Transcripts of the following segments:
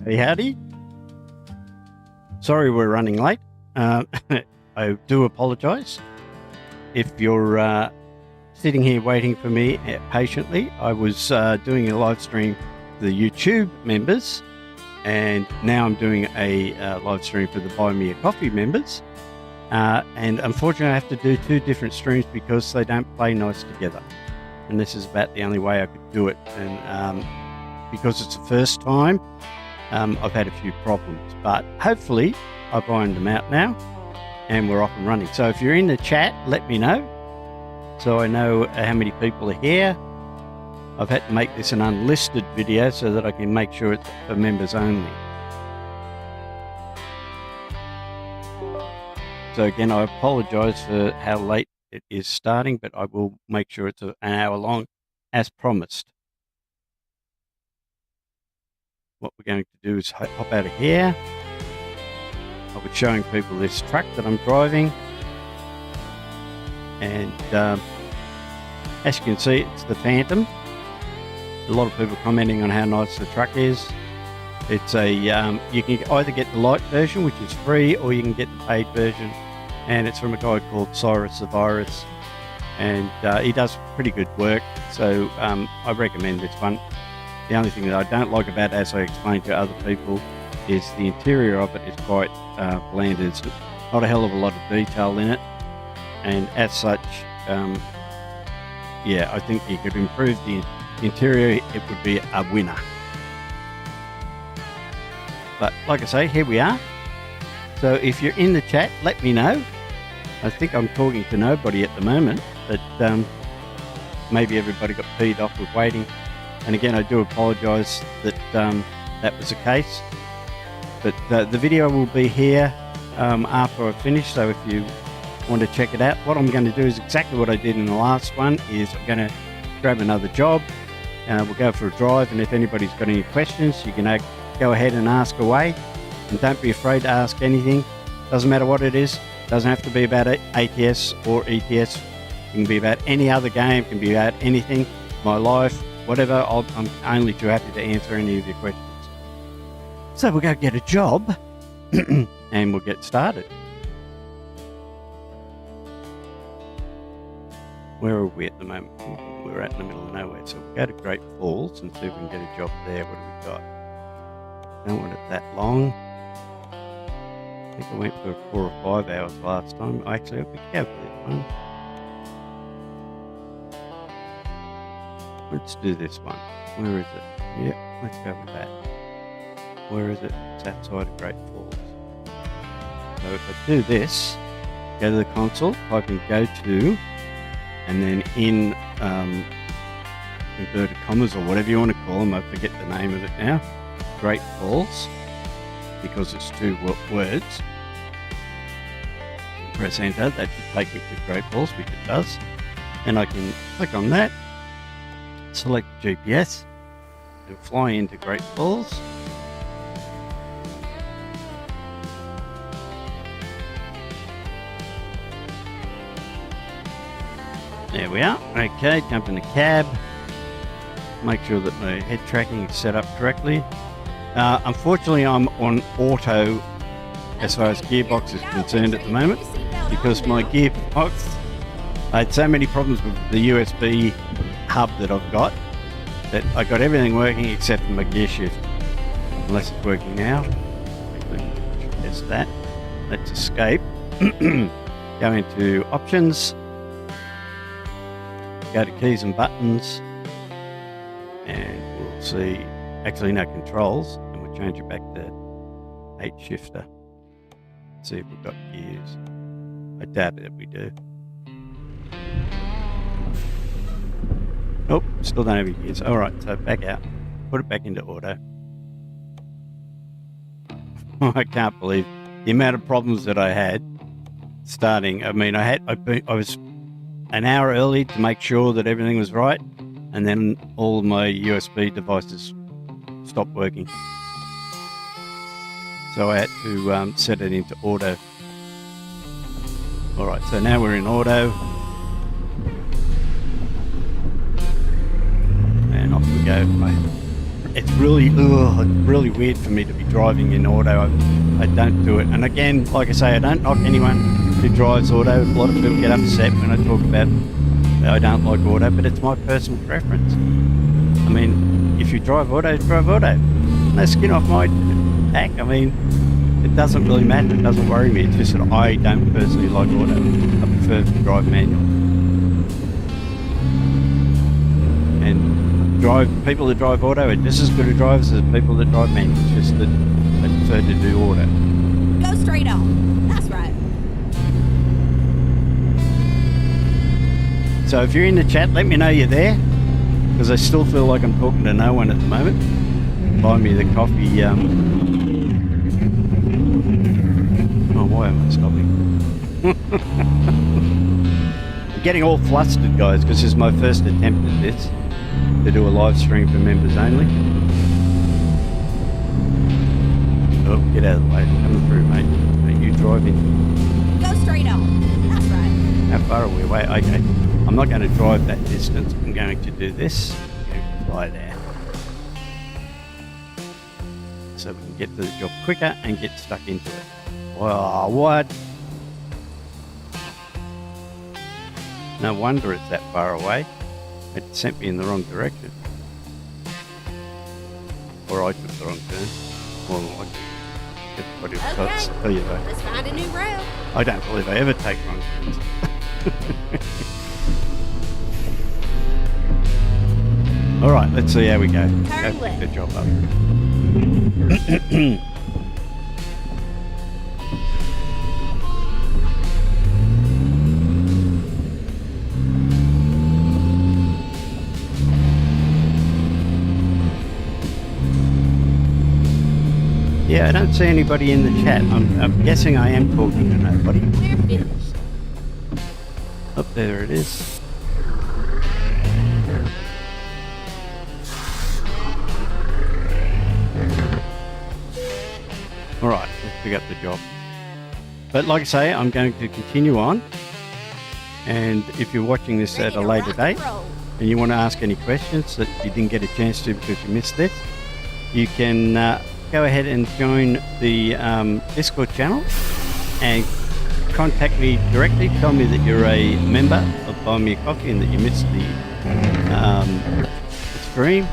Hey, howdy. Sorry we're running late. I do apologise. If you're sitting here waiting for me patiently, I was doing a live stream for the YouTube members, and now I'm doing a live stream for the Buy Me a Coffee members. And unfortunately, I have to do two different streams because they don't play nice together. And this is about the only way I could do it. And because it's the first time, I've had a few problems. But hopefully, I've ironed them out now, and we're off and running. So if you're in the chat, let me know, so I know how many people are here. I've had to make this an unlisted video so that I can make sure it's for members only. So again, I apologise for how late it is starting, but I will make sure it's an hour long as promised. What we're going to do is hop out of here. I'll be showing people this truck that I'm driving. And as you can see, it's the Phantom. A lot of people commenting on how nice the truck is. It's a you can either get the light version, which is free, or you can get the paid version, and it's from a guy called Cyrus the Virus, and he does pretty good work, so I recommend this one. The only thing that I don't like about it, as I explained to other people, is the interior of it is quite bland. There's not a hell of a lot of detail in it, and as such, yeah, I think you could improve the interior. It would be a winner. But like I say, here we are. So if you're in the chat, let me know. I think I'm talking to nobody at the moment, but maybe everybody got peed off with waiting. And again, I do apologise that that was the case. But the video will be here after I finish, so if you want to check it out, what I'm going to do is exactly what I did in the last one, is I'm going to grab another job, we'll go for a drive, and if anybody's got any questions, you can go ahead and ask away, and don't be afraid to ask anything. Doesn't matter what it is. Doesn't have to be about ATS or ETS. It can be about any other game. It can be about anything, my life, whatever. I'm only too happy to answer any of your questions. So we'll go get a job and we'll get started. Where are we at the moment? We're out in the middle of nowhere. So we'll go to Great Falls and see if we can get a job there. What do we got? Don't want it that long. I think I went for 4 or 5 hours last time. Actually, I'll be careful this one. Let's do this one. Where is it? Yep, let's go with that. Where is it? It's outside of Great Falls. So if I do this, go to the console, type in go to, and then in inverted commas or whatever you want to call them, I forget the name of it now, Great Falls, because it's 2 words. Press enter, that should take me to Great Falls, which it does. And I can click on that, select GPS, and fly into Great Falls. There we are. Okay, jump in the cab. Make sure that my head tracking is set up correctly. Unfortunately, I'm on auto as far as gearbox is concerned at the moment, because my gearbox, I had so many problems with the USB hub that I've got, that I got everything working except for my gear shift. Unless it's working now. Test that. Let's escape. Go into options. Go to keys and buttons, and we'll see, actually no, controls, and we'll change it back to 8 shifter. See if we've got gears. I doubt that we do. Nope, still don't have any gears. Alright, so back out. Put it back into auto. I can't believe the amount of problems that I had starting. I mean, I was an hour early to make sure that everything was right, and then all of my USB devices stopped working. So I had to set it into auto. Alright, so now we're in auto. And off we go. it's really weird for me to be driving in auto. I don't do it. And again, like I say, I don't knock anyone who drives auto. A lot of people get upset when I talk about I don't like auto, but it's my personal preference. I mean, if you drive auto, drive auto. No skin off my back. I mean, it doesn't really matter. It doesn't worry me. It's just that I don't personally like auto. I prefer to drive manual. And people that drive auto are just as good at drivers as people that drive manual. It's just that they prefer to do auto. Go straight on. That's right. So if you're in the chat, let me know you're there, because I still feel like I'm talking to no one at the moment. Buy me the coffee. Oh, why am I stopping? I'm getting all flustered, guys, because this is my first attempt at this, to do a live stream for members only. Oh, get out of the way. Coming through, mate. Are you driving? Go straight on. That's right. How far are we away? Okay. I'm not going to drive that distance. I'm going to do this. I'm going to fly there. So we can get to the job quicker and get stuck into it. Well, what? No wonder it's that far away. It sent me in the wrong direction. Or I took the wrong turn. More than likely. Everybody will tell you that. Let's find a new route. I don't believe I ever take wrong turns. All right, let's see how we go. Turn left. Good job, up. Yeah, I don't see anybody in the chat. I'm guessing I am talking to nobody. We're finished. Up there it is. All right, let's pick up the job. But like I say, I'm going to continue on. And if you're watching this at a later date and you want to ask any questions that you didn't get a chance to because you missed this, you can go ahead and join the Discord channel and contact me directly. Tell me that you're a member of Buy Me a Coffee and that you missed the stream,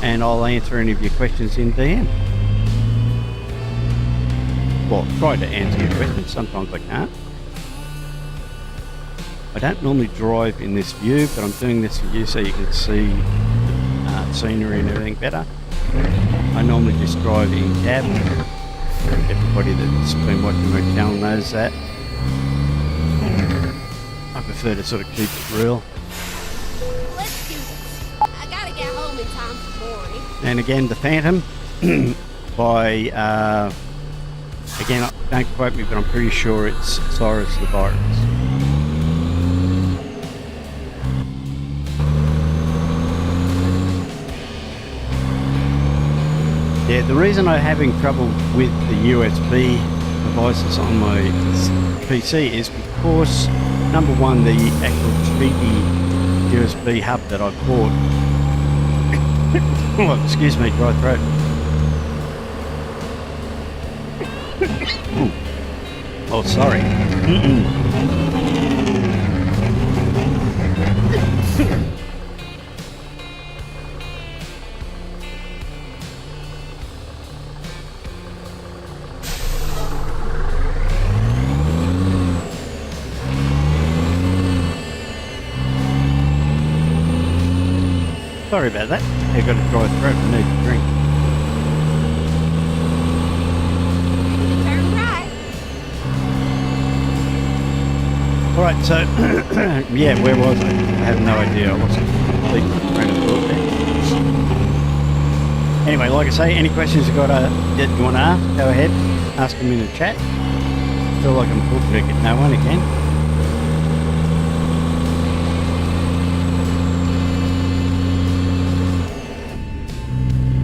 and I'll answer any of your questions in DM. Well, try to answer your questions. Sometimes I can't. I don't normally drive in this view, but I'm doing this for you so you can see scenery and everything better. I normally just drive in cab. Everybody that's been watching my channel knows that. I prefer to sort of keep it real. Let's do this. I gotta get home in time for Maury. And again, the Phantom by, again, don't quote me, but I'm pretty sure it's Cyrus the Virus. Yeah, the reason I'm having trouble with the USB devices on my PC is because, number one, the actual cheapy USB hub that I bought. Oh, excuse me, dry throat. Oh, sorry. Sorry about that. I've got a dry throat and need a drink. Turn right. Alright, so, yeah, where was I? I have no idea. I lost complete train of thought there. Anyway, like I say, any questions that you want to ask, go ahead, ask them in the chat. I feel like I'm talking to no one again.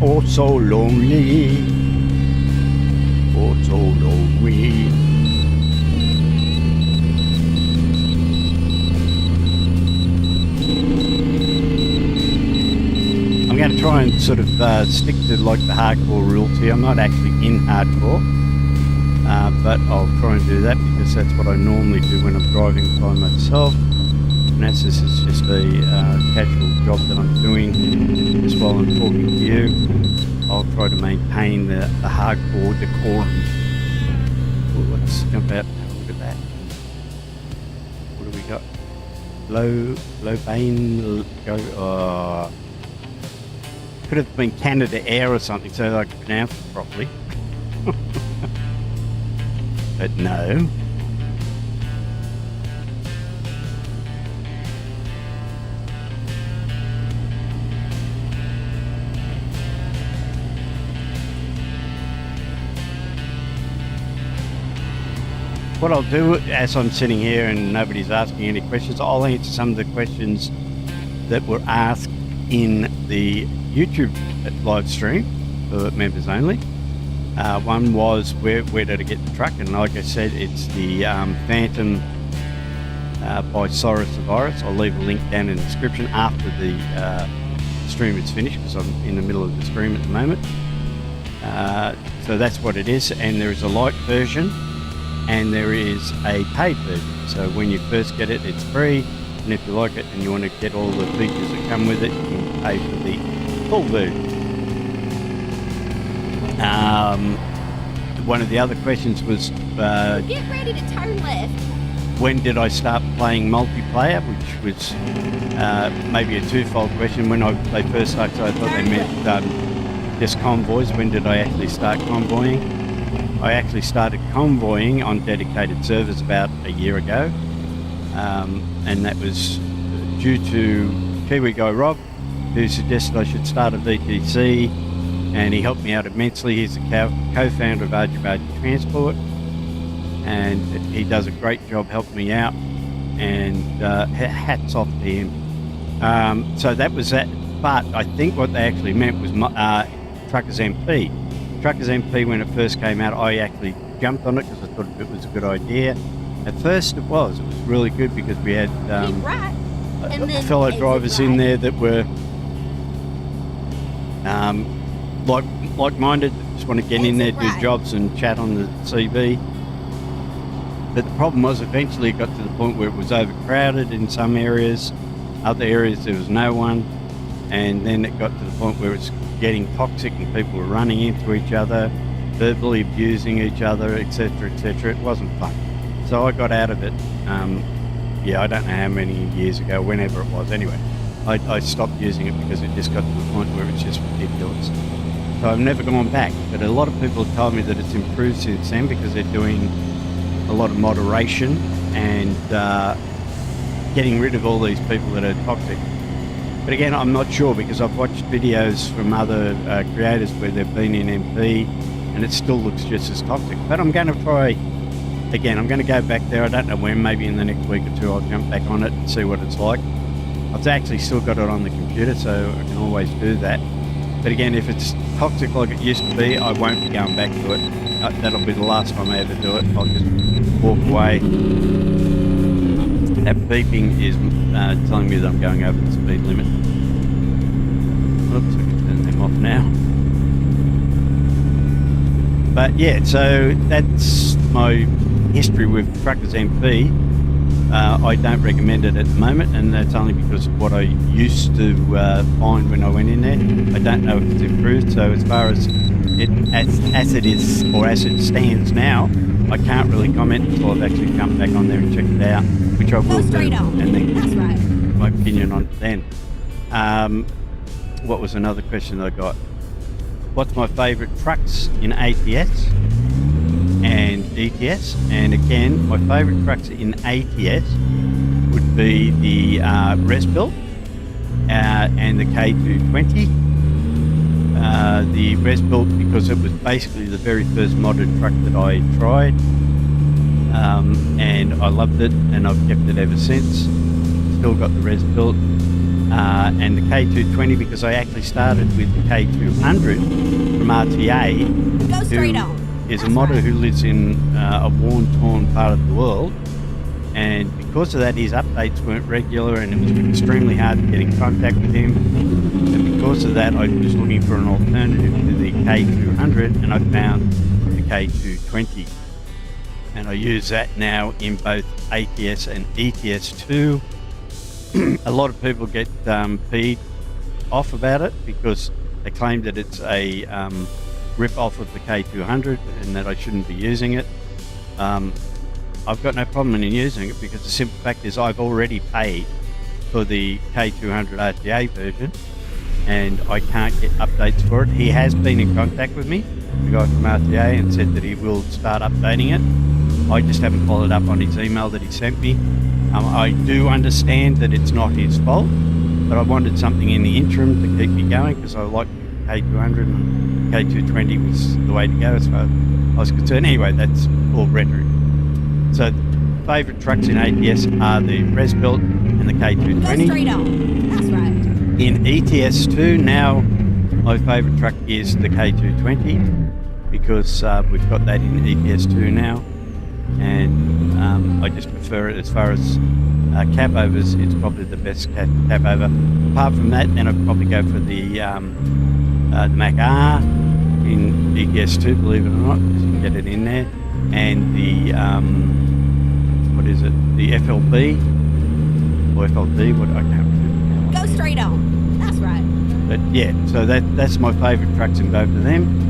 Oh, so lonely. Oh, so lonely. I'm going going to try and sort of stick to like the hardcore rules here. I'm not actually in hardcore, but I'll try and do that because that's what I normally do when I'm driving by myself. And as this is just a casual job that I'm doing just while I'm talking to you, I'll try to maintain the hardcore decorum. Ooh, let's jump out and have a look at that. What do we got? Low Bane, go. Could have been Canada Air or something so that I could pronounce it properly. But no. What I'll do as I'm sitting here and nobody's asking any questions, I'll answer some of the questions that were asked in the YouTube live stream for members only. One was where did I get the truck, and like I said, it's the Phantom by Cyrus the Virus. I'll leave a link down in the description after the stream is finished because I'm in the middle of the stream at the moment. So that's what it is, and there is a light version and there is a paid version. So when you first get it, it's free, and if you like it and you want to get all the features that come with it, you can pay for the full version. One of the other questions was Get ready to turn left. when did I start playing multiplayer, which was maybe a twofold question. When they first started, I thought they meant just convoys. When did I actually start convoying? I actually started convoying on dedicated servers about a year ago, and that was due to Kiwi guy Rob, who suggested I should start a VTC, and he helped me out immensely. He's the co-founder of RG Bargy Transport, and he does a great job helping me out, and hats off to him. So that was that, but I think what they actually meant was Truckers MP. Truckers MP, when it first came out, I actually jumped on it because I thought it was a good idea. At first it was really good because we had fellow drivers in there that were like-minded, just want to get in there, do jobs and chat on the CV. But the problem was eventually it got to the point where it was overcrowded in some areas, other areas there was no one, and then it got to the point where it's getting toxic and people were running into each other, verbally abusing each other, etc., etc. It wasn't fun. So I got out of it. I don't know how many years ago, whenever it was. Anyway, I stopped using it because it just got to the point where it's just ridiculous. So I've never gone back. But a lot of people have told me that it's improved since then because they're doing a lot of moderation and getting rid of all these people that are toxic. But again, I'm not sure because I've watched videos from other creators where they've been in MP and it still looks just as toxic. But I'm going to try again. I'm going to go back there. I don't know when, maybe in the next week or two I'll jump back on it and see what it's like. I've actually still got it on the computer, so I can always do that. But again, if it's toxic like it used to be, I won't be going back to it. That'll be the last time I ever do it. I'll just walk away. That beeping is telling me that I'm going over the speed limit. Oops, I can turn them off now. But yeah, so that's my history with Truckers MP. I don't recommend it at the moment, and that's only because of what I used to find when I went in there. I don't know if it's improved, so as far as it is, or as it stands now, I can't really comment until I've actually jumped back on there and checked it out, which I will do, and then give my opinion on it then. What was another question that I got? What's my favourite trucks in ATS and ETS? And again, my favourite trucks in ATS would be the Restream and the K220. The Restream because it was basically the very first modded truck that I tried, and I loved it, and I've kept it ever since. Still got the Restream. And the K220 because I actually started with the K200 from RTA. Go straight on. Is a modder who lives in a worn-torn part of the world, and because of that his updates weren't regular and it was extremely hard to get in contact with him. And because of that, I was looking for an alternative to the K200, and I found the K220. And I use that now in both ATS and ETS2. A lot of people get peed off about it because they claim that it's a rip-off of the K200 and that I shouldn't be using it. I've got no problem in using it because the simple fact is I've already paid for the K200 RTA version and I can't get updates for it. He has been in contact with me, the guy from RTA, and said that he will start updating it. I just haven't followed up on his email that he sent me. I do understand that it's not his fault, but I wanted something in the interim to keep me going because I like K200 and K220 was the way to go as far as I was concerned. Anyway, that's all rhetoric. So, favourite trucks in ATS are the Resbuilt and the K220. Go straight on. That's right. In ETS2 now, my favourite truck is the K220 because we've got that in ETS2 now, and I just prefer it as far as cab overs. It's probably the best cab over. Apart from that, then I'd probably go for the Mac R in ETS2, believe it or not, because you can get it in there, and the what is it? The FLB or FLD? What, I can't remember. Go straight on. That's right. But yeah, so that's my favourite trucks in both of them.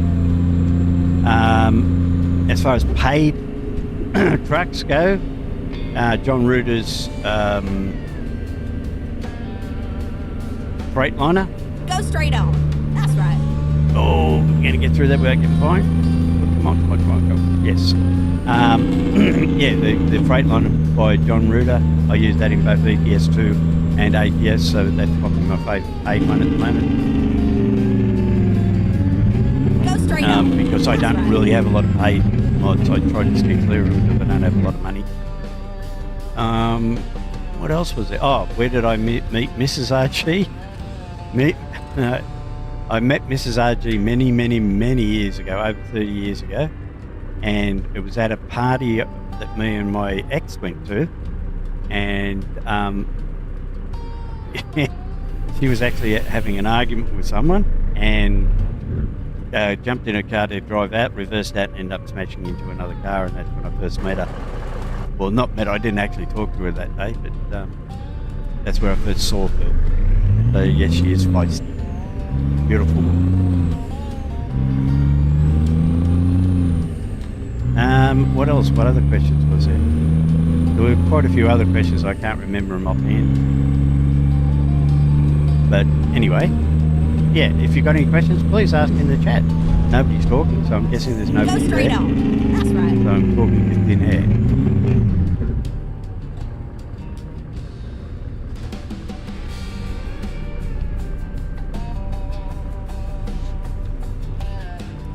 As far as paid trucks go, John Reuter's Freightliner. Go straight on. That's right. Oh, we're going to get through that without getting fined. Come on, come on, come on, come on. Yes. Yeah, the Freightliner by John Reuter. I use that in both ETS2 and ATS, so that's probably my favourite paid one at the moment. Go straight on. Because I don't really have a lot of paid mods. I try to stick clear of them because I don't have a lot of money. What else was there? Oh, where did I meet Mrs. RG? I met Mrs. RG many years ago, over 30 years ago, and it was at a party that me and my ex went to, and she was actually having an argument with someone and jumped in her car to drive out, reversed out, and ended up smashing into another car, and that's when I first met her. Well, not met her, I didn't actually talk to her that day, but that's where I first saw her. So yes, she is feisty. Beautiful woman. What else? What other questions was there? There were quite a few other questions. I can't remember them offhand. But anyway, yeah, if you've got any questions, please ask in the chat. Nobody's talking, so I'm guessing there's nobody Go straight there. on. That's right. So I'm talking to thin air.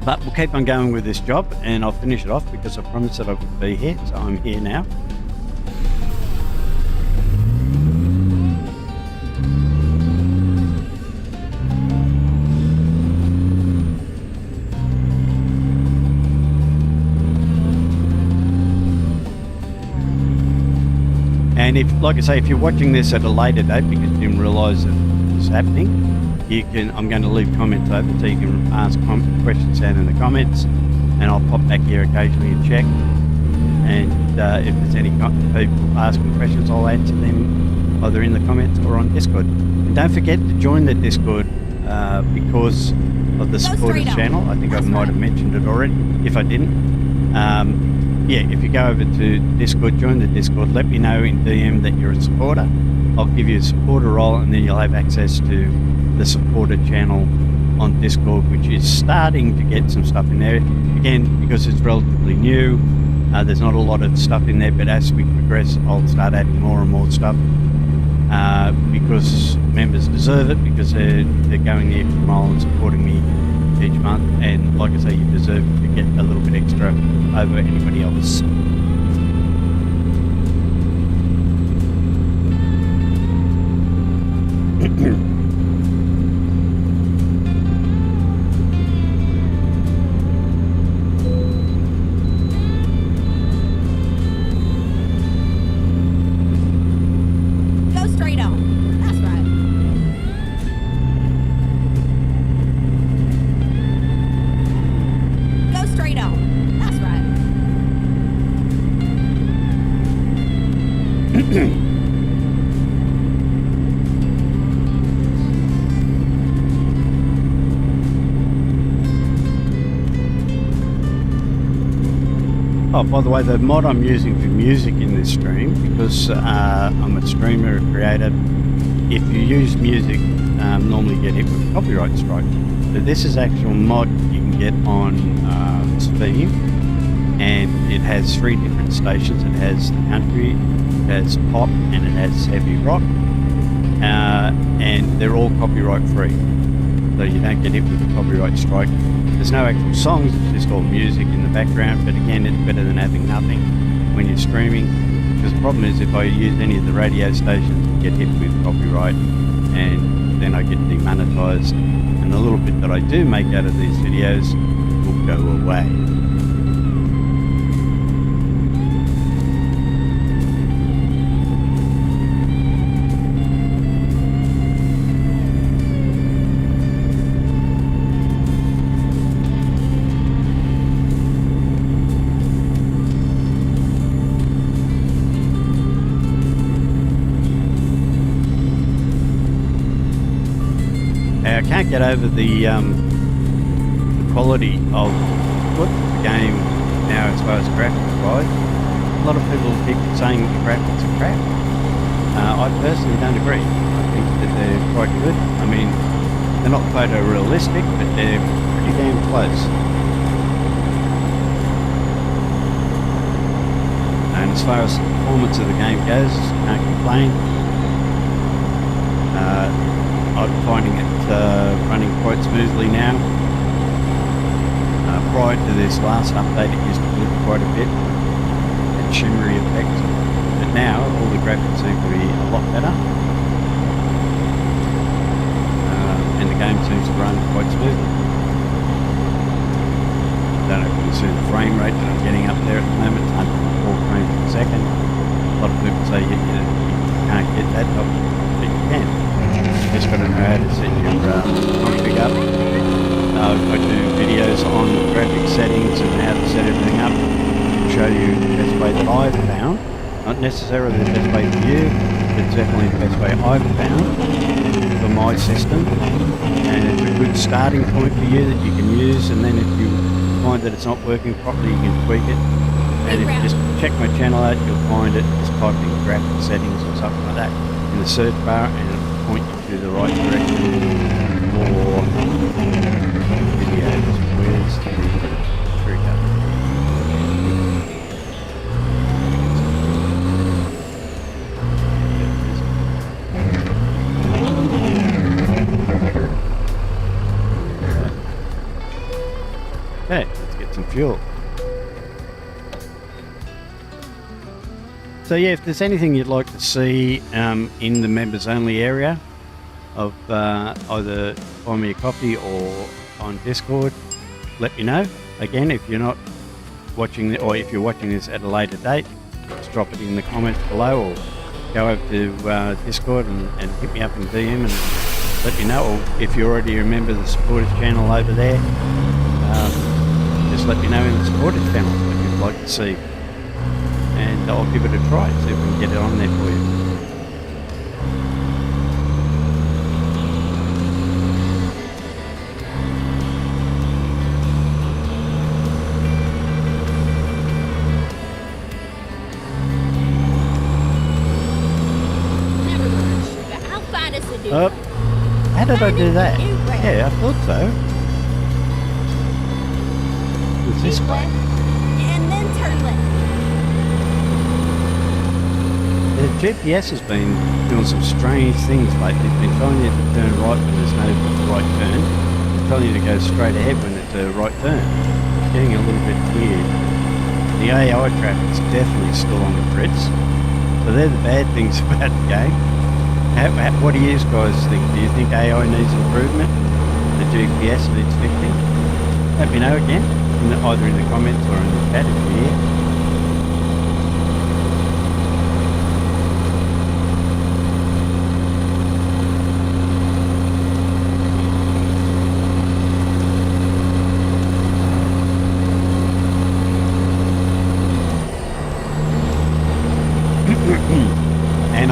But we'll keep on going with this job, and I'll finish it off because I promised that I would be here, so I'm here now. And if, like I say, if you're watching this at a later date because you didn't realise that it was happening, you can. I'm going to leave comments open so you can ask questions down in the comments, and I'll pop back here occasionally and check. And if there's any people asking questions, I'll answer them either in the comments or on Discord. And don't forget to join the Discord because of the supporters channel. I think I might have mentioned it already. If I didn't, yeah, if you go over to Discord, join the Discord, let me know in DM that you're a supporter. I'll give you a supporter role, and then you'll have access to the supporter channel on Discord, which is starting to get some stuff in there. Again, because it's relatively new, there's not a lot of stuff in there, but as we progress, I'll start adding more and more stuff because members deserve it, because they're going the extra mile and supporting me each month, and like I say, you deserve to get a little bit extra over anybody else. Oh, by the way, the mod I'm using for music in this stream, because I'm a streamer, a creator, if you use music, normally get hit with a copyright strike. But this is actual mod you can get on Steam, and it has 3 different stations. It has the country, it has pop, and it has heavy rock, and they're all copyright free, so you don't get hit with a copyright strike. There's no actual songs, it's just all music in the background, but again, it's better than having nothing when you're streaming, because the problem is if I use any of the radio stations, I get hit with copyright, and then I get demonetized, and the little bit that I do make out of these videos will go away. I can't get over the quality of the game now as far as graphics wise. A lot of people keep saying the graphics are crap. I personally don't agree. I think that they're quite good. I mean, they're not photorealistic, but they're pretty damn close. And as far as the performance of the game goes, can't complain. I'm finding it running quite smoothly now. Prior to this last update, it used to glitch quite a bit and shimmery effects, but now all the graphics seem to be a lot better, and the game seems to run quite smoothly. I don't know if you can see the frame rate that I'm getting up there at the moment, 104 frames per second. A lot of people say you can't get that, but you can. You just got to know how to set your config up. I do videos on graphic settings and how to set everything up. I'll show you the best way that I've found. Not necessarily the best way for you, but definitely the best way I've found for my system. And it's a good starting point for you that you can use, and then if you find that it's not working properly, you can tweak it. And if you just check my channel out, you'll find it. Just type in graphic settings or something like that in the search bar, and it'll point you to the right direction for videos. Where's the trigger? Okay, let's get some fuel. So yeah, if there's anything you'd like to see in the members only area of either Buy Me a Coffee or on Discord, let me know. Again, if you're not watching or if you're watching this at a later date, just drop it in the comments below, or go over to Discord and hit me up in DM and let me know. Or if you already remember the supporters channel over there, just let me know in the supporters channel what you'd like to see, and I'll give it a try, see if we can get it on there for you. Never mind, sugar. I'll find us a new Oh, way. how did I do that? New route. Yeah, I thought so. It was this Keep way. left, and then turn left. The GPS has been doing some strange things lately. It's been telling you to turn right when there's no right turn. It's telling you to go straight ahead when it's a right turn. It's getting a little bit weird. The AI traffic's definitely still on the fritz. So they're the bad things about the game. What do you guys think? Do you think AI needs improvement? The GPS needs fixing? Let me know again, either in the comments or in the chat if you're here.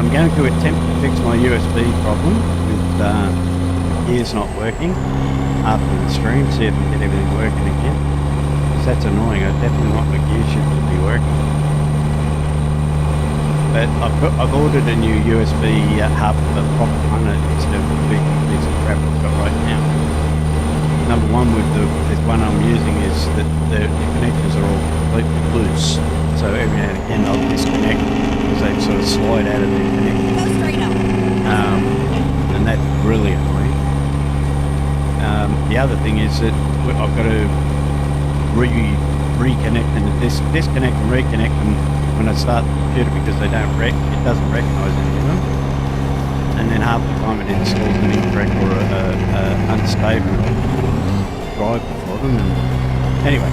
I'm going to attempt to fix my USB problem with gears not working after the stream, see if I can get everything working again. Because that's annoying. I definitely want my gear shift to be working. But I've ordered a new USB hub, a proper one, instead of the big piece of crap I've got right now. Number one with this one I'm using is that the connectors are all completely loose. So every now and again they'll disconnect because they sort of slide out of their connector. Go straight on. And that's really annoying. The other thing is that I've got to reconnect and disconnect and reconnect them when I start the computer because it doesn't recognise any of them. And then half the time it installs an incorrect or unstable driver for them. And anyway,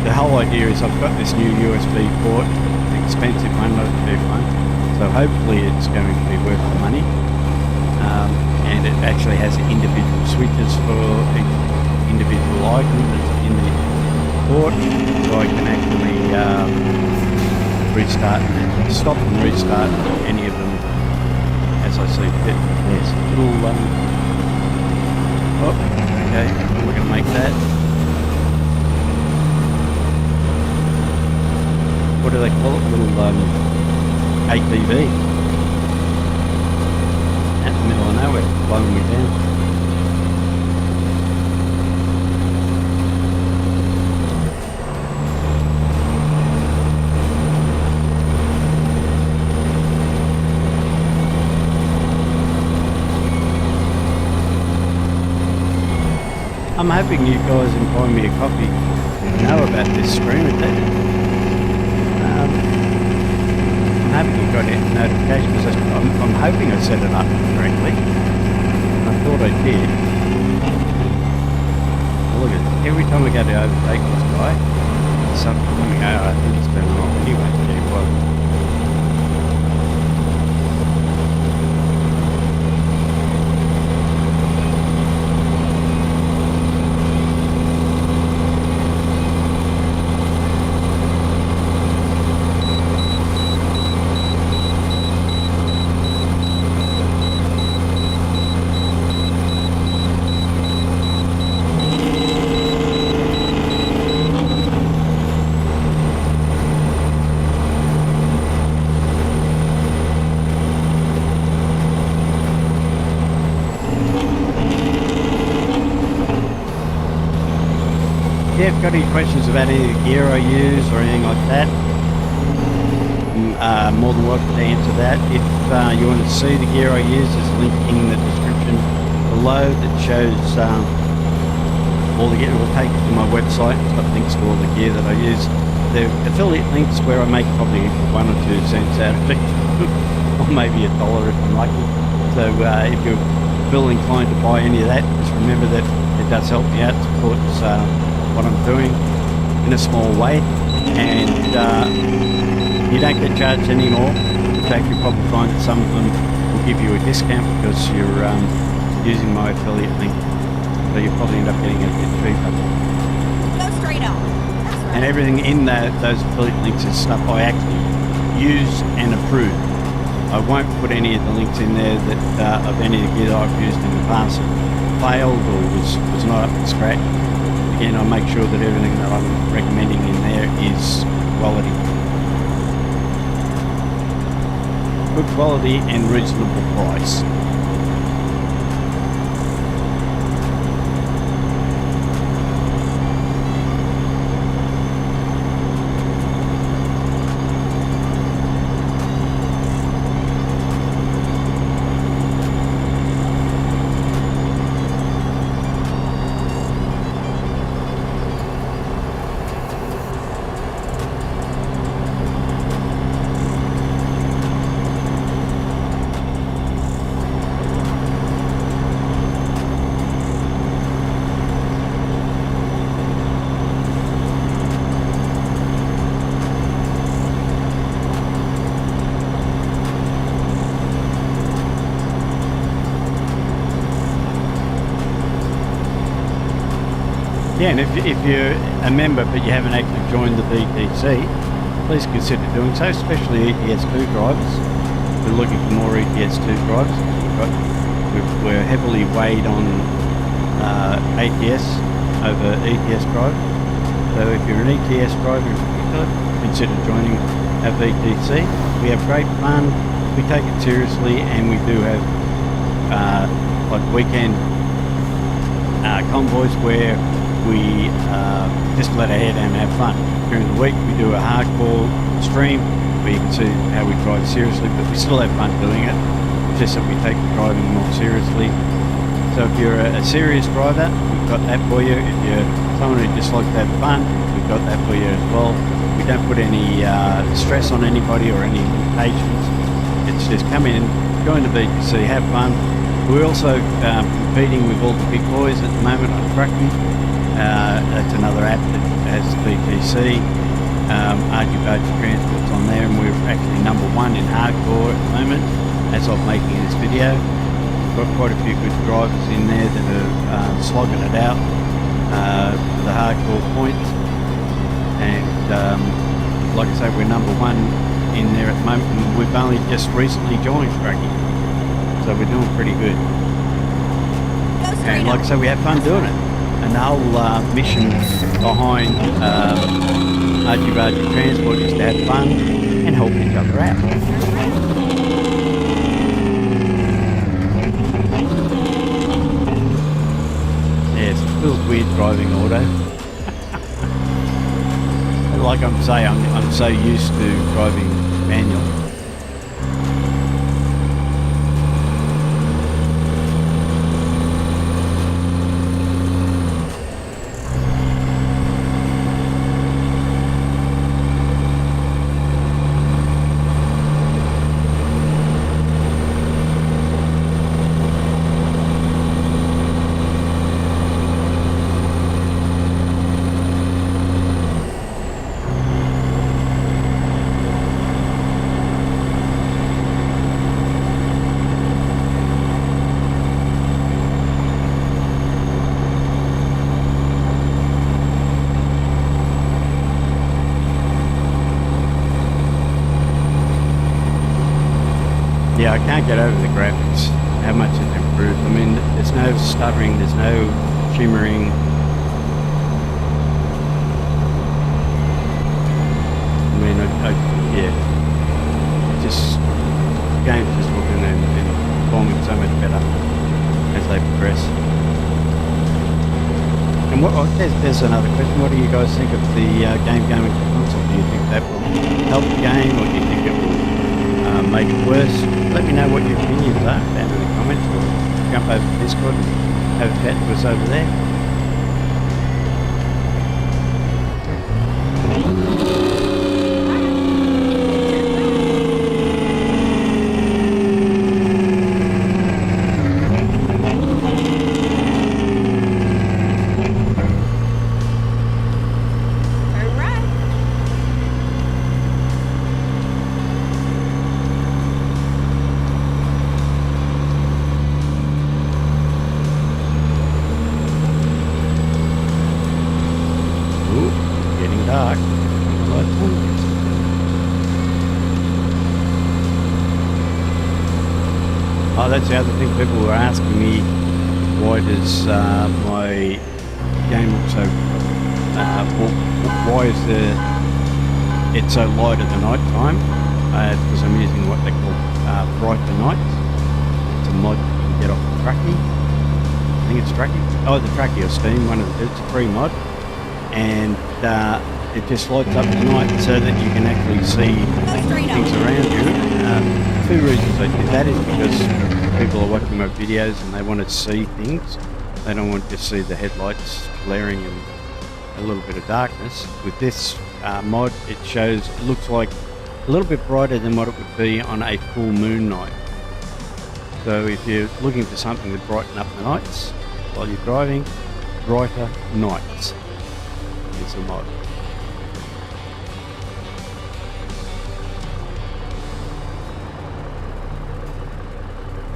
the whole idea is I've got this new USB port, an expensive one, not a cheap one. So hopefully it's going to be worth the money. And it actually has individual switches for each individual item that's in the port, so I can actually restart and stop and restart any of them as I see fit. There's a little oh, okay, we're going to make that. What do they call it? A little ATV. Out in the middle of nowhere, blowing me down. I'm hoping you guys in buying me a coffee know about this stream. I'm hoping you got a notification because I'm hoping I set it up correctly. I thought I did. Look at it. Every time I go to overtake this guy, there's something coming out. I think it's going wrong anyway. Yeah, well. Yeah, if you've got any questions about any of the gear I use or anything like that, I'm more than welcome to answer that. If you want to see the gear I use, there's a link in the description below that shows all the gear. It will take you to my website. It's got links to all the gear that I use. The affiliate links where I make probably 1 or 2 cents out of it, or maybe $1 if I'm lucky. So if you're feel inclined to buy any of that, just remember that it does help me out, supports what I'm doing in a small way, and you don't get charged anymore. In fact, you'll probably find that some of them will give you a discount because you're using my affiliate link, so you'll probably end up getting it a bit cheaper. Go straight on. That's right. And everything in those affiliate links is stuff I actually use and approve. I won't put any of the links in there that of any of the gear that I've used in the past that failed or was not up to scratch. Again, I make sure that everything that I'm recommending in there is quality. Good quality and reasonable price. Yeah, and if you're a member but you haven't actually joined the VTC, please consider doing so, especially ETS2 drivers. we're looking for more ETS2 drivers. We're heavily weighed on ATS over ETS drivers. So if you're an ETS driver in particular, consider joining our VTC. We have great fun, we take it seriously, and we do have like weekend convoys where we just let our hair down and have fun. During the week we do a hardcore stream where you can see how we drive seriously, but we still have fun doing it, just that we take the driving more seriously. So if you're a serious driver, we've got that for you. If you're someone who just likes to have fun, we've got that for you as well. We don't put any stress on anybody or any limitations. It's just come in, join the VTC, have fun. We're also competing with all the big boys at the moment on Trucky. That's another app that has VTC. RG Bargy Transport's on there, and we're actually #1 in hardcore at the moment as of making this video. Got quite a few good drivers in there that are slogging it out for the hardcore points, and like I say, we're #1 in there at the moment, and we've only just recently joined Trucky, so we're doing pretty good. And like I say, we have fun doing it, and the whole mission behind RG Bargy Transport is to have fun and help each other out. Yes, it feels weird driving auto. Like I'm saying, I'm so used to driving manual. Yeah, I can't get over the graphics, how much it's improved. I mean, there's no stuttering, there's no shimmering. I mean, yeah, just, the game's just looking and performing so much better as they progress. And there's another question, what do you guys think of the game going to console? Do you think that will help the game, or do you think it will make it worse? Let me know what your opinions are down in the comments, or jump over to Discord and have a chat with us over there. Dark. Oh, that's the other thing. People were asking me, why does my game look so? Why is it so light at the night time? Because I'm using what they call brighter nights. It's a mod you can get off the Trucky. I think it's Trucky. Oh, the Trucky or Steam, one of the. It's a free mod, and it just lights up at night so that you can actually see things around you. Two reasons I did that is because people are watching my videos and they want to see things. They don't want to see the headlights glaring and a little bit of darkness. With this mod, it looks like a little bit brighter than what it would be on a full moon night. So if you're looking for something to brighten up the nights while you're driving, brighter nights is the mod.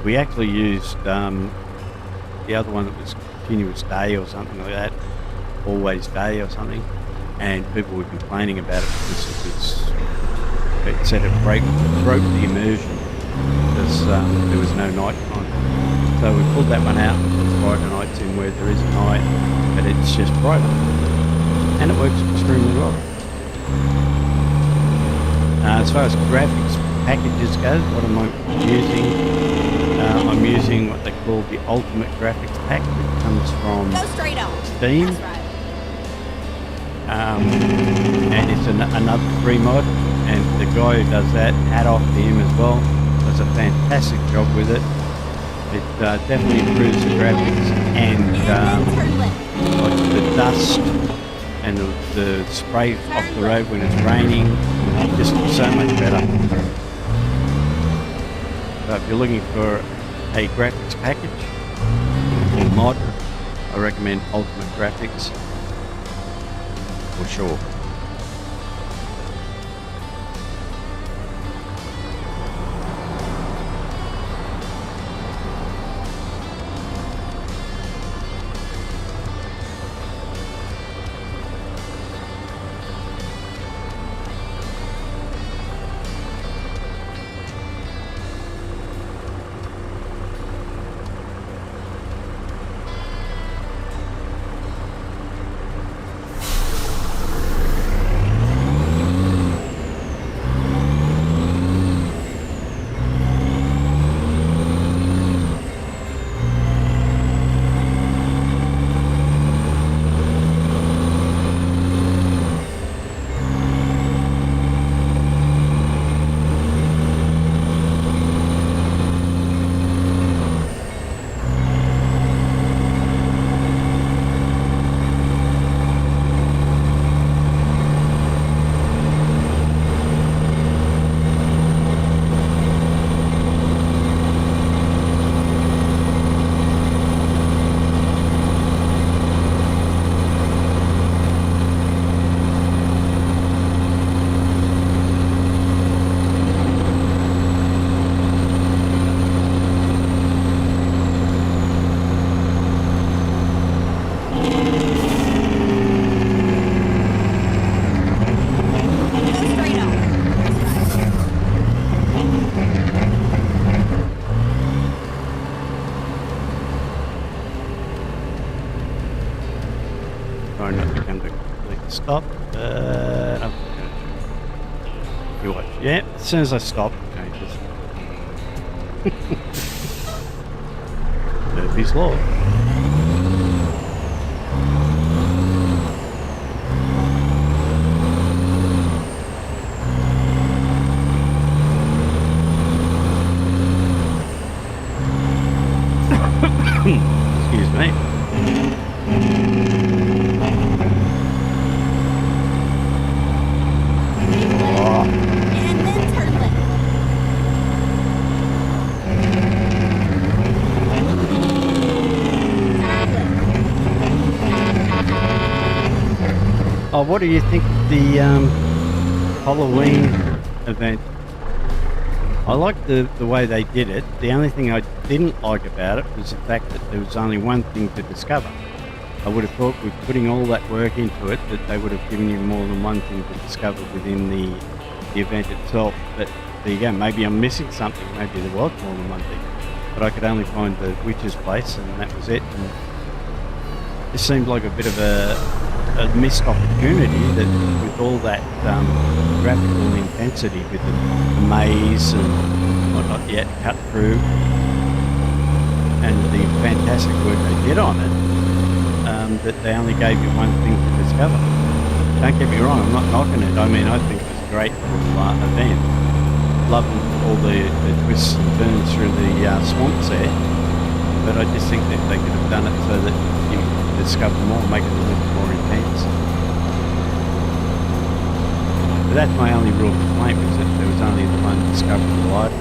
We actually used the other one that was continuous day or something like that, always day or something, and people were complaining about it because it said it broke the immersion. because there was no night time. So we pulled that one out and put brighter nights in where there is a night, but it's just brighter. And it works extremely well. As far as graphics packages goes, what am I using? I'm using what they call the Ultimate Graphics Pack, which comes from Go straight on. Steam. That's right. And it's another free mod, and the guy who does that, hat off to him as well, does a fantastic job with it. It definitely improves the graphics and Turn left. like the dust and the spray off the road when it's raining, just so much better. So if you're looking for a graphics package or mod, I recommend Ultimate Graphics for sure. Try not to come to complete stop. You watch. Yeah, as soon as I stop, it changes. Murphy's Law. Excuse me. And then turn left. Oh, what do you think of the Halloween event? I liked the way they did it. The only thing I didn't like about it was the fact that there was only one thing to discover. I would have thought with putting all that work into it that they would have given you more than one thing to discover within the event itself. But there you go, maybe I'm missing something. Maybe there was more than one thing. But I could only find the witch's place and that was it. And it seemed like a bit of a missed opportunity that with all that graphical intensity with the maze and whatnot yet cut through and the fantastic work they did on it, that they only gave you one thing to discover. Don't get me wrong, I'm not knocking it. I mean, I think it was a great little event. Loving all the twists and turns through the swamps there, but I just think that they could have done it so that you could discover more, make it a little bit more intense. But that's my only real complaint, was that there was only the one discoverable item.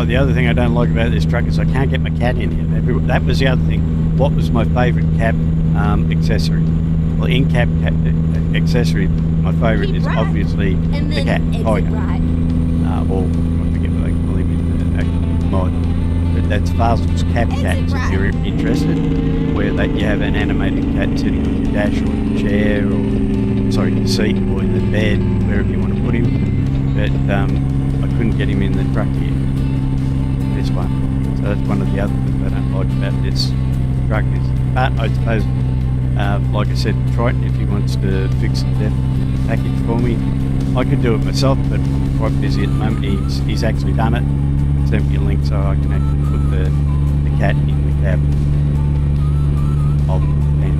the other thing I don't like about this truck is I can't get my cat in here. That was the other thing. What was my favourite cab accessory? Well, in-cab accessory, my favourite is obviously and the then cat exit tiger. right. Or I forget what they call him in the mod. But that's Fazel's cab cats if you're interested, where you have an animated cat sitting on your dash or your chair or, sorry, the seat or in the bed, wherever you want to put him. But I couldn't get him in the truck here, this one. So that's one of the other things I don't like about this truck is, but I suppose, like I said, Triton, if he wants to fix the package for me, I could do it myself, but I'm quite busy at the moment. He's actually done it, sent me a link so I can actually put the cat in the cab of the van.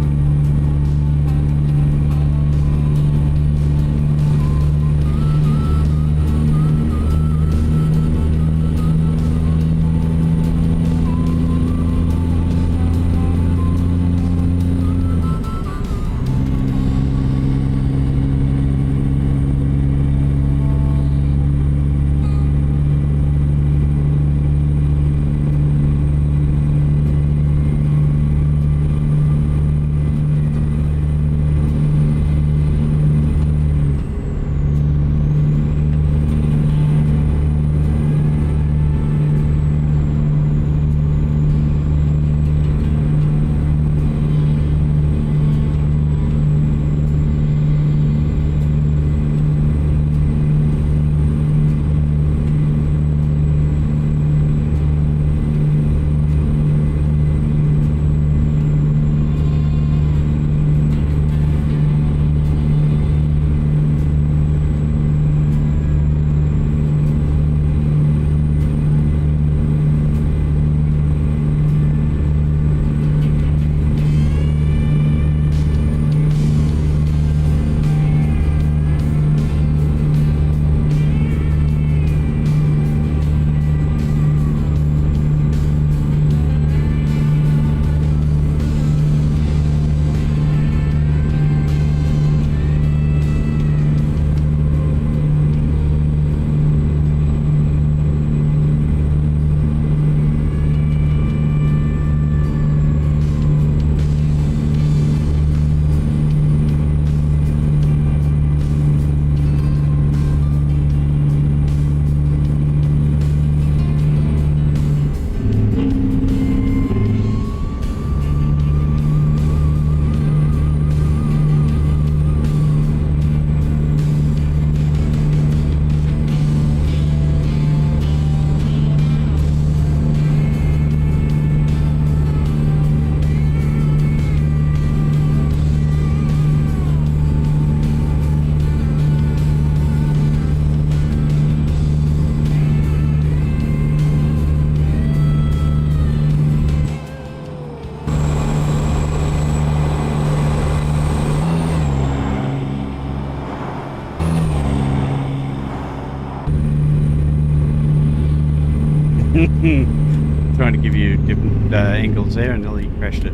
Trying to give you different angles there and nearly crashed it.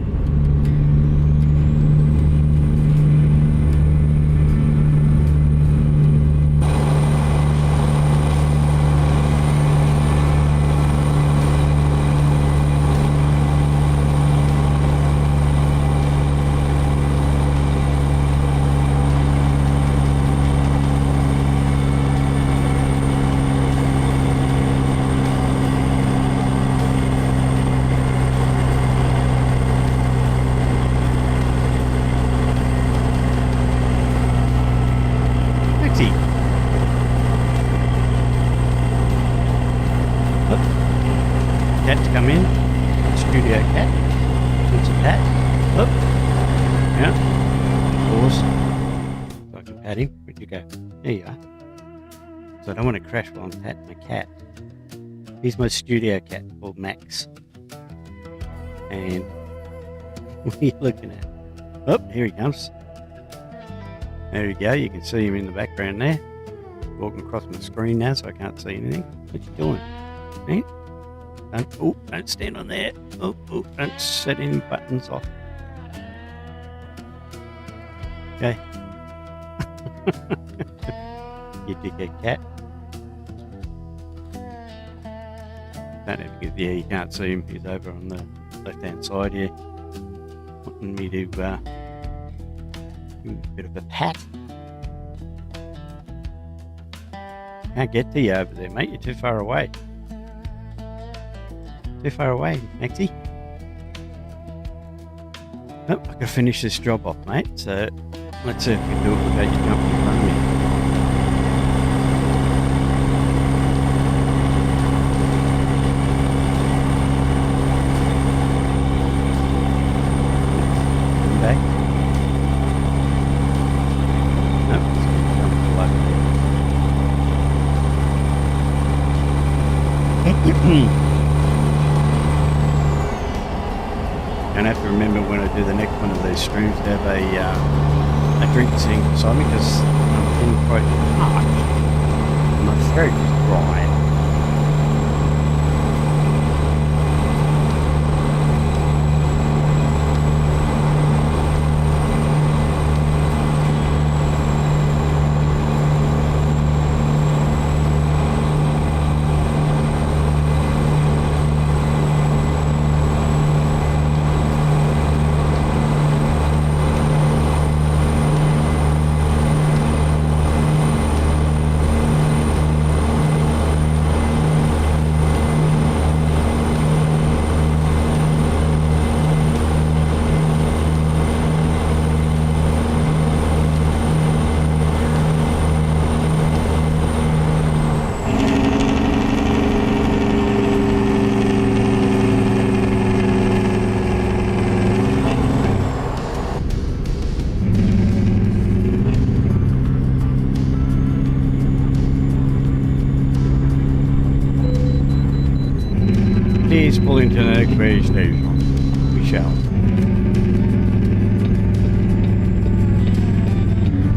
Cat's come in. Studio cat. It's a cat. Look. Yeah. Pause. So I can pat him. Where'd you go? There you are. So I don't want to crash while I'm patting my cat. He's my studio cat called Max. And what are you looking at? Oh, here he comes. There you go. You can see him in the background there. Walking across my screen now so I can't see anything. What you doing? Eh? Don't stand on there. Don't set any buttons off. Okay. You dickhead cat. Don't have to get there, you can't see him. He's over on the left-hand side here. Wanting me to do a bit of a pat. Can't get to you over there, mate. You're too far away. Too far away, Maxie. Oh, I've got to finish this job off, mate. So let's see if we can do it without you jumping in front of me. Come back. Nope, it's going to jump all over there. And I have to remember when I do the next one of these streams to have a drink sitting beside me because I'm feeling quite parched. My throat is dry. Please pull into the next base station. We shall.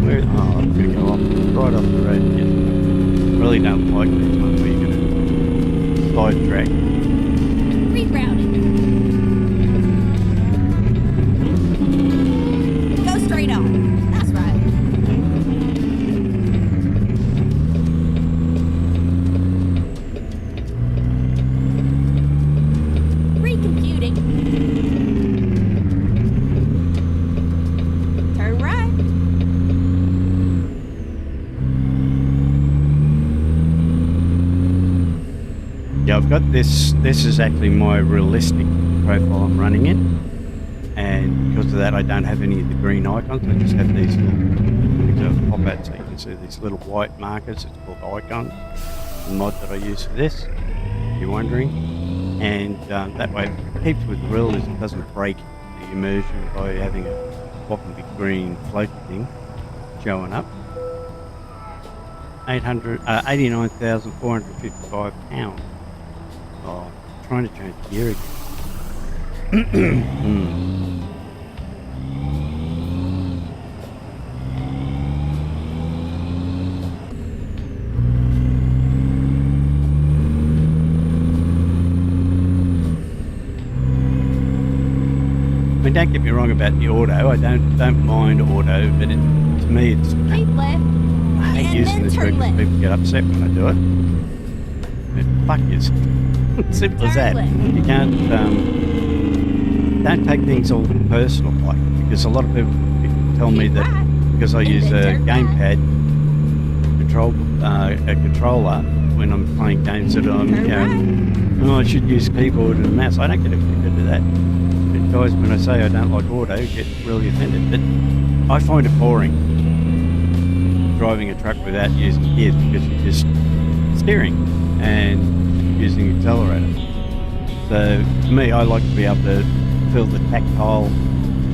Where? Oh, I'm going to go off, right off the road again. Really don't like this one where you're going to sidetrack. Rerouting. Go straight on. That's right. Turn right. Yeah, I've got this. This is actually my realistic profile I'm running in, and because of that, I don't have any of the green icons. I just have these little pop out, so you can see these little white markers. It's called icons. The mod that I use for this, if you're wondering. And that way it keeps with the real, it doesn't break the immersion by having a whopping big green floaty thing showing up. 89,455 pounds. Oh, I'm trying to change gear again. I mean, don't get me wrong about the auto. I don't mind auto, but to me, it's Keep left. I hate And using then this turn because left. people get upset when I do it. But fuck is simple as Turn that. left. You can't don't take things all personal, like because a lot of people tell me that because I And use then a turn gamepad a controller when I'm playing games that I'm oh, I should use keyboard and mouse. I don't get offended to that. But guys, when I say I don't like auto, get really offended. But I find it boring driving a truck without using gears because you're just steering and using the accelerator. So to me, I like to be able to feel the tactile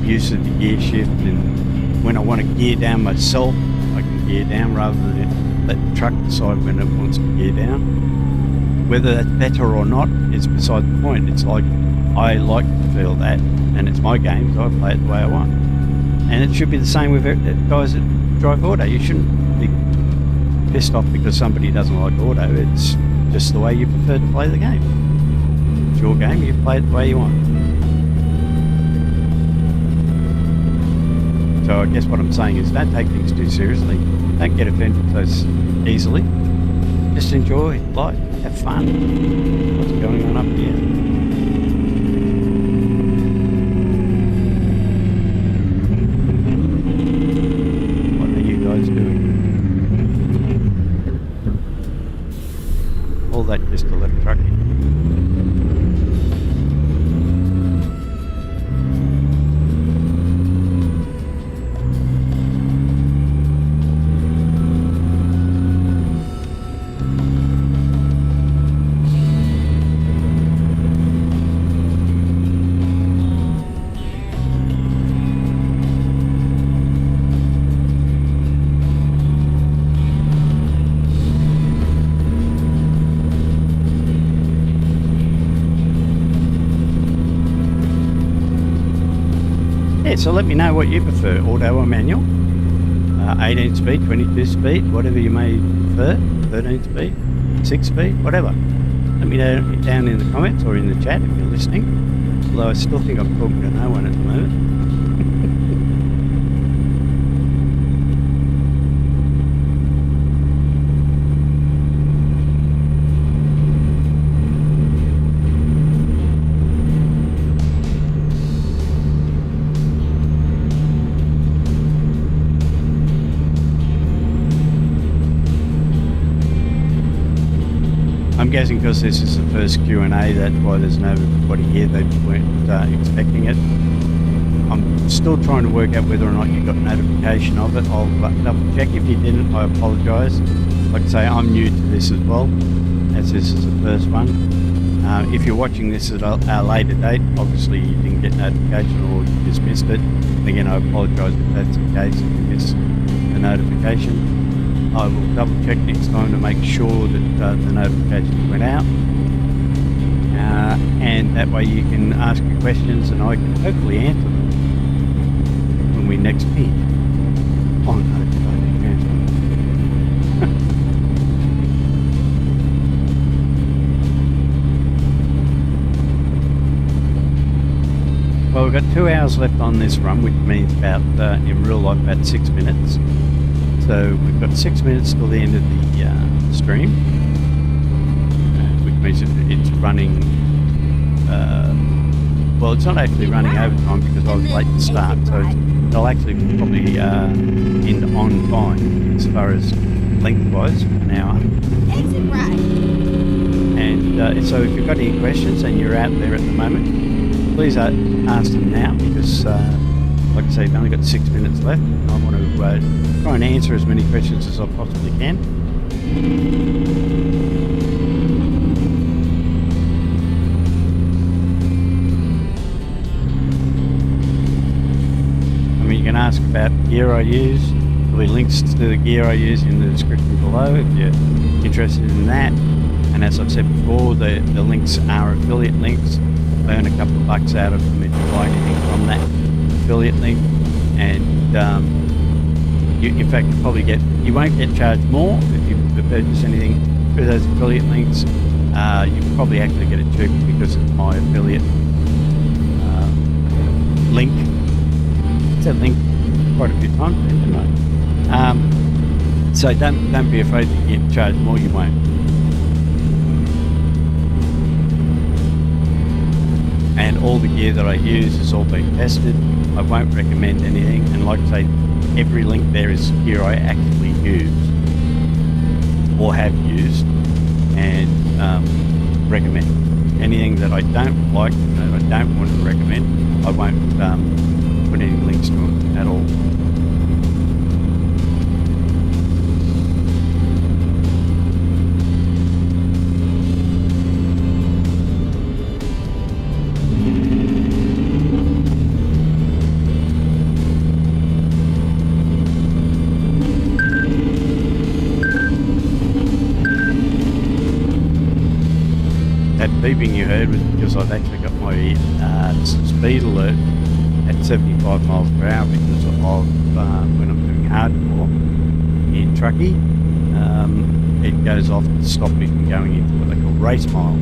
use of the gear shift, and when I want to gear down myself, I can gear down rather than let the truck decide when it wants to gear down. Whether that's better or not is beside the point. It's like I like to feel that, and it's my game, so I play it the way I want. And it should be the same with guys that drive auto. You shouldn't be pissed off because somebody doesn't like auto. It's just the way you prefer to play the game. It's your game, you play it the way you want. So I guess what I'm saying is don't take things too seriously. Don't get offended so easily. just enjoy life, have fun. What's going on up here? What are you guys doing? All that just to let Trucky. Yeah, so let me know what you prefer, auto or manual, 18 speed, 22 speed, whatever you may prefer, 13 speed, 6 speed, whatever. Let me know down in the comments or in the chat if you're listening, although I still think I'm talking to no one at the moment. I'm guessing because this is the first Q&A, that's why there's nobody here. They weren't expecting it. I'm still trying to work out whether or not you got notification of it. I'll double check. If you didn't, I apologise. Like I say, I'm new to this as well, as this is the first one. If you're watching this at a later date, obviously you didn't get notification or you just missed it. Again, I apologise if that's the case, if you missed the notification. I will double check next time to make sure that the notifications went out, and that way you can ask your questions and I can hopefully answer them when we next meet on RG Bargy Transport. Well, we've got 2 hours left on this run, which means about, in real life, about 6 minutes. So we've got 6 minutes till the end of the stream, which means it's running, well, it's not actually running overtime because I was late to start, so it'll actually probably end on time as far as lengthwise, an hour. Exit right. And so if you've got any questions and you're out there at the moment, please ask them now because like I say, I've only got 6 minutes left. I want to try and answer as many questions as I possibly can. I mean, you can ask about the gear I use. There'll be links to the gear I use in the description below if you're interested in that. And as I've said before, the links are affiliate links. I earn a couple of bucks out of them if you buy anything from that affiliate link, and in fact you probably you won't get charged more if you purchase anything through those affiliate links. You probably actually get it cheaper because it's my affiliate link. It's a link quite a few times, didn't I? So don't be afraid that you get charged more. You won't. And all the gear that I use has all been tested. I won't recommend anything, and like I say, every link there is gear I actually use or have used and recommend. Anything that I don't like, that I don't want to recommend, I won't put any links to them at all. Beeping you heard was because I've actually got my speed alert at 75 miles per hour because of when I'm doing hardcore in Trucky. It goes off to stop me from going into what they call race mile.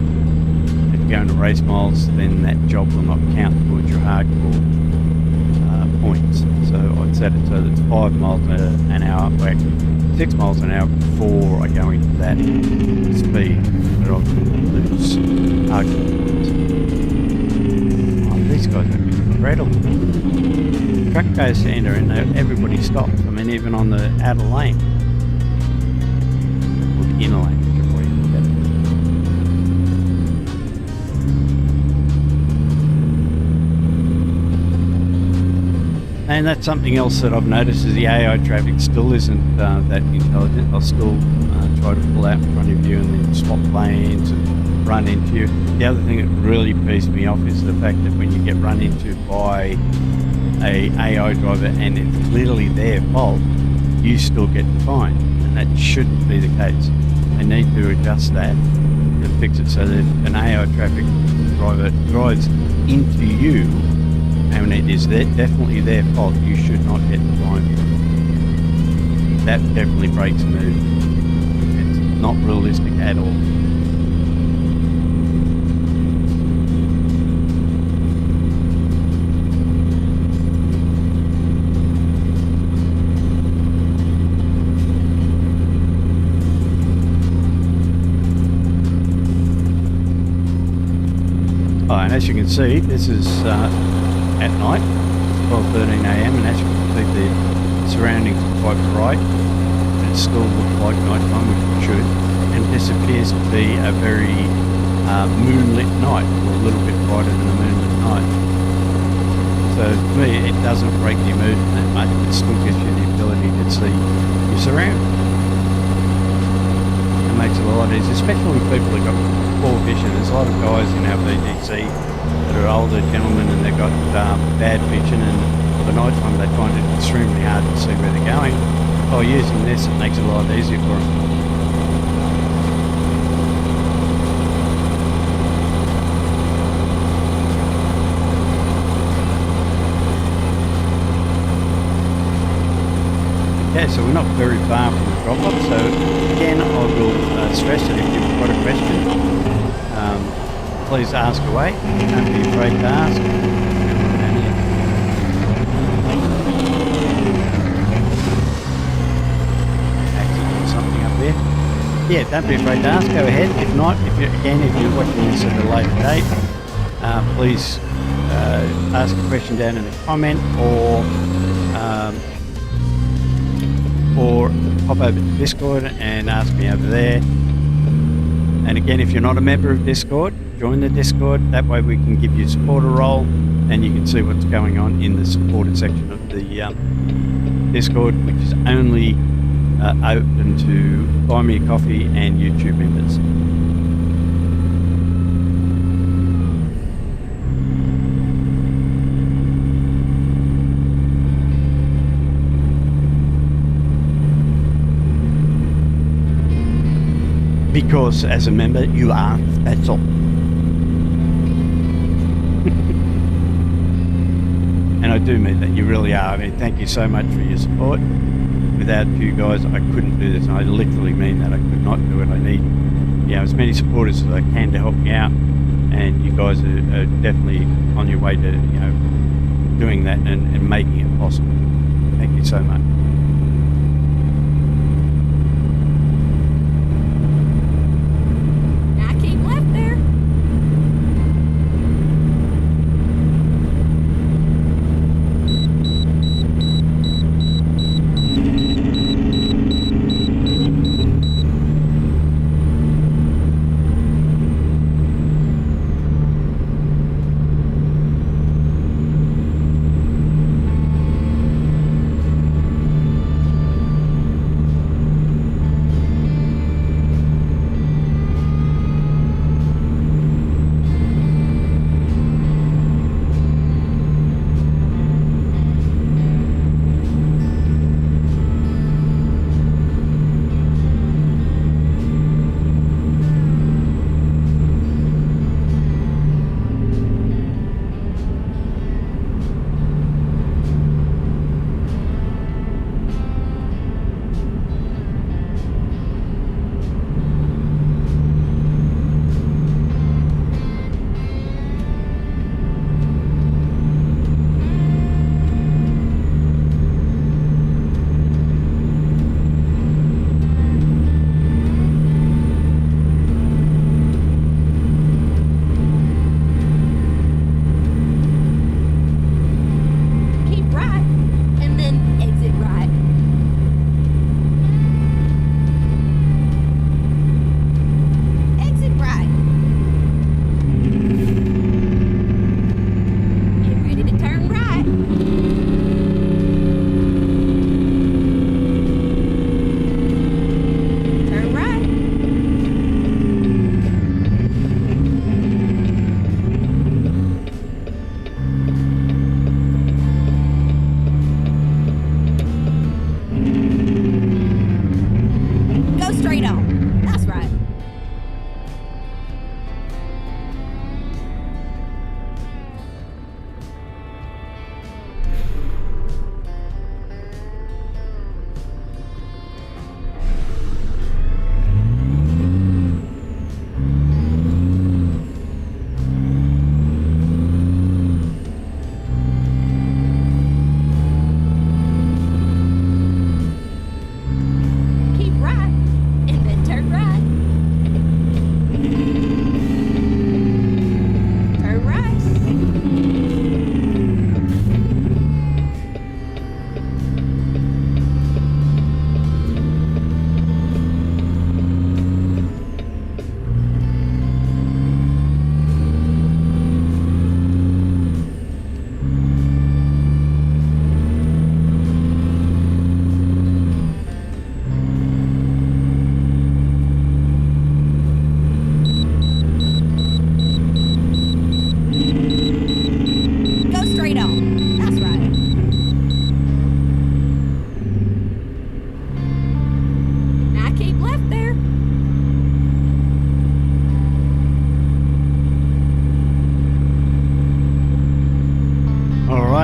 If you go into race miles, then that job will not count towards your hardcore points. So I'd set it so that it's 5 miles an hour, well, 6 miles an hour before I go into that speed, but I can lose arguments. Oh, these guys are incredible. Truck goes center and everybody stops. I mean, even on the outer lane, or the inner lane, whichever way you look at it. And that's something else that I've noticed is the AI traffic still isn't that intelligent. I'll still try to pull out in front of you and then swap lanes and run into you. The other thing that really pisses me off is the fact that when you get run into by a AI driver and it's clearly their fault, you still get the fine, and that shouldn't be the case. They need to adjust that and fix it so that if an AI traffic driver drives into you and it is definitely their fault, you should not get the fine. That definitely breaks the mood. It's not realistic at all. Oh, and as you can see, this is at night, 12:13 a.m. and as you can see, the surroundings are quite bright. It still looks like night time, which it should. And this appears to be a very moonlit night, or a little bit brighter than a moonlit night. So to me, it doesn't break your mood that much. It still gives you the ability to see your surroundings. It makes it a lot easier, especially when people have got poor vision. There's a lot of guys in our VTC that are older gentlemen and they've got bad vision, and for the night time they find it extremely hard to see where they're going. By using this, it makes it a lot easier for them. Okay, so we're not very far from the drop-off, so again I will stress that if you've got a question, please ask away. Don't be afraid to ask. Accident or something up there. Yeah, don't be afraid to ask. Go ahead. If not, if you're watching this at a later date, please ask a question down in the comment or pop over to Discord and ask me over there. And again, if you're not a member of Discord, join the Discord. That way we can give you a supporter role and you can see what's going on in the supported section of the Discord, which is only open to Buy Me a Coffee and YouTube members. Because as a member, you are, that's all. And I do mean that, you really are. I mean, thank you so much for your support. Without you guys, I couldn't do this. And I literally mean that. I could not do it. I need, as many supporters as I can to help me out. And you guys are definitely on your way to, doing that and making it possible. Thank you so much.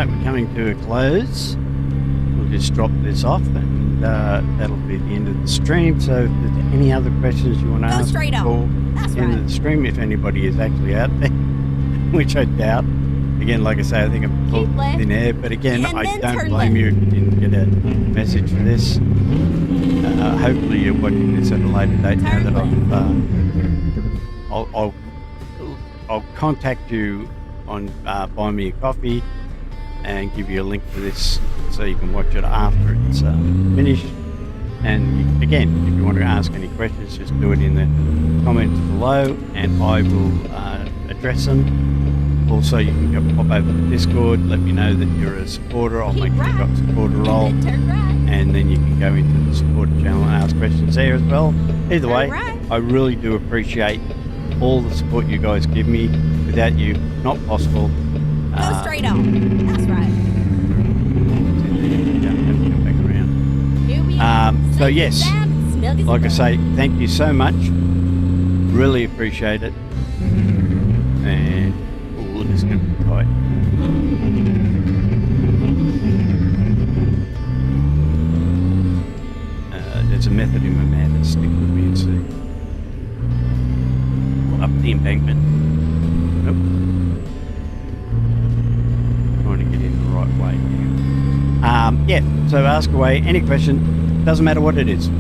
right, we're coming to a close. We'll just drop this off, and that'll be the end of the stream. So if there's any other questions you want to ask straight before on. That's the end of the stream, if anybody is actually out there, which I doubt. Again, like I say, I think I'm talking in air, but again, And I then don't turn blame you if you didn't get a message for this. Hopefully you're watching this at a later date now that I'll contact you on Buy Me a Coffee and give you a link to this so you can watch it after it's finished. And again, if you want to ask any questions, just do it in the comments below and I will address them. Also, you can pop over to Discord, let me know that you're a supporter. I'll make sure you've got a supporter role. And then you can go into the supporter channel and ask questions there as well. Either way, I really do appreciate all the support you guys give me. Without you, not possible. Go straight on. That's right. Come back around. So yes, like I say, thank you so much. Really appreciate it. And we're just going to be tight. There's a method in my madness. Stick with me and see. Up the embankment. Nope. Trying to get in the right way now. Yeah, so ask away. Any question, doesn't matter what it is.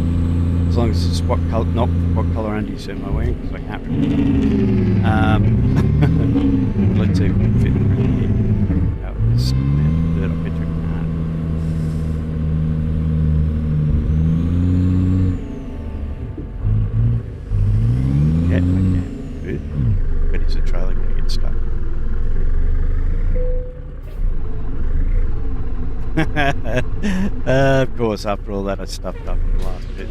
As long as it's what colour, not what colour undersuit am I wearing, because I can't remember. Let's see if we can fit through here. Oh, this dirt, I bet you can't. Yeah, I can. Good. But is the trailer going to get stuck? Of course, after all that, I stuffed up in the last bit.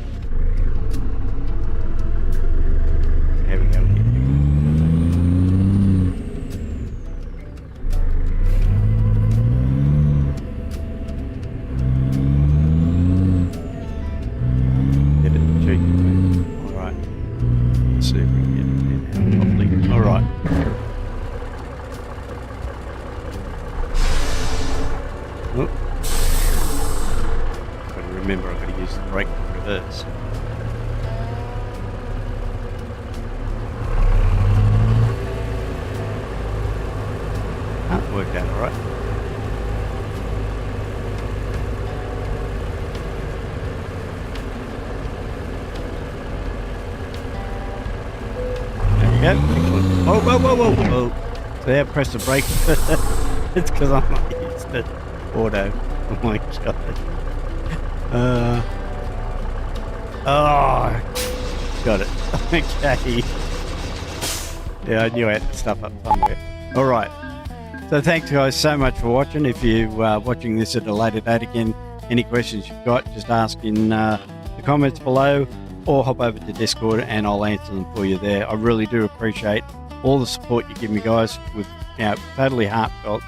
There we go. Get it cheeky. Alright. Let's see if we can get it there now properly. Alright. Oh. Gotta remember I've got to use the brake to reverse. That worked out alright. There we go. Excellent. Oh, whoa, whoa, whoa, whoa. So there, press the brake. It's because I'm not used to auto. Oh my god. Oh, got it. Okay. Yeah, I knew I had to stuff up somewhere. Alright. So thanks guys so much for watching. If you're watching this at a later date, again, any questions you've got, just ask in the comments below or hop over to Discord and I'll answer them for you there. I really do appreciate all the support you give me, guys, with totally heartfelt,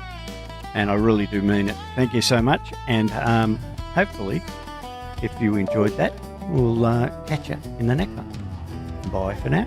and I really do mean it. Thank you so much, and hopefully, if you enjoyed that, we'll catch you in the next one. Bye for now.